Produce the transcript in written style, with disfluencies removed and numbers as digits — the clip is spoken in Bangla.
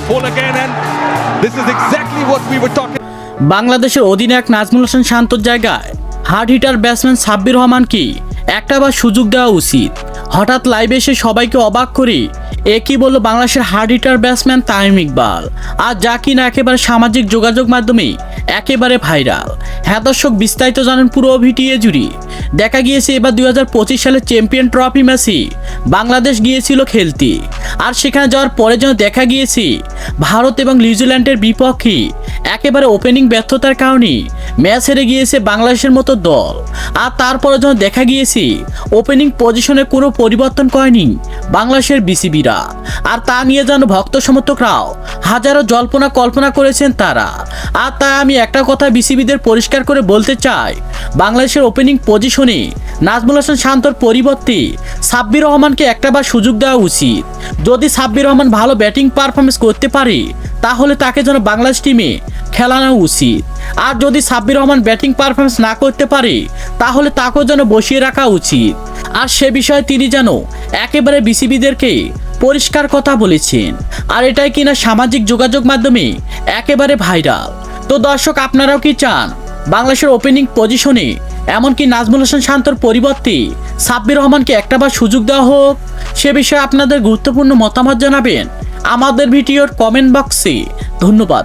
ball again, and this is exactly what we were talking. বাংলাদেশের অধিনায়ক নাজমুল হাসান শান্তর জায়গায় হার্ড হিটার ব্যাটসম্যান সাব্বির রহমানকে একটাবার সুযোগ দেওয়া উচিত। হঠাৎ লাইভে এসে সবাইকে অবাক করে একই বলল বাংলাদেশের hard hitter batsman Tamim Iqbal, আর যা কিনা একেবারে সামাজিক যোগাযোগ মাধ্যমে একেবারে ভাইরাল। হ্যাঁ দর্শক, বিস্তারিত জানেন পুরো ভিডিও জুড়ে। দেখা গিয়েছে এবার 2025 সালের চ্যাম্পিয়ন ট্রফি ম্যাচে বাংলাদেশ গিয়েছিল খেলতে, আর সেখানে যাওয়ার পরে যেন দেখা গিয়েছে ভারত এবং নিউজিল্যান্ডের বিপক্ষে একেবারে ওপেনিং ব্যর্থতার কারণে ম্যাচ হেরে গিয়েছে বাংলাদেশের মতো দল। আর তারপরে যেন দেখা গিয়েছে ওপেনিং পজিশনে কোনো পরিবর্তন করেনি বাংলাদেশের বিসিবিরা, আর তা নিয়ে যেন ভক্ত সমর্থকরাও হাজারো জল্পনা কল্পনা করেছেন তারা। আর তাই আমি একটা কথা বিসিবিদের পরিষ্কার করে বলতে চাই, বাংলাদেশের ওপেনিং পজিশনে নাজমুল হাসান শান্তর পরিবর্তে সাব্বির রহমানকে একটাবার সুযোগ দেওয়া উচিত। যদি সাব্বির রহমান ভালো ব্যাটিং পারফরমেন্স করতে পারে তাহলে তাকে যেন বাংলাদেশ টিমে খেলানো উচিত, আর যদি সাব্বির রহমান ব্যাটিং পারফরমেন্স না করতে পারে তাহলে তাকেও যেন বসিয়ে রাখা উচিত। আর সে বিষয়ে তিনি যেন একেবারে বিসিবিদেরকে পরিষ্কার কথা বলেছেন, আর এটাই কিনা সামাজিক যোগাযোগ মাধ্যমে একেবারে ভাইরাল। তো দর্শক, আপনারাও কি চান বাংলাদেশের ওপেনিং পজিশনে এমনকি নাজমুল হাসান শান্তর পরিবর্তে সাব্বির রহমানকে একটাবার সুযোগ দেওয়া হোক? সে বিষয়ে আপনাদের গুরুত্বপূর্ণ মতামত জানাবেন আমাদের ভিডিওর কমেন্ট বক্সে। ধন্যবাদ।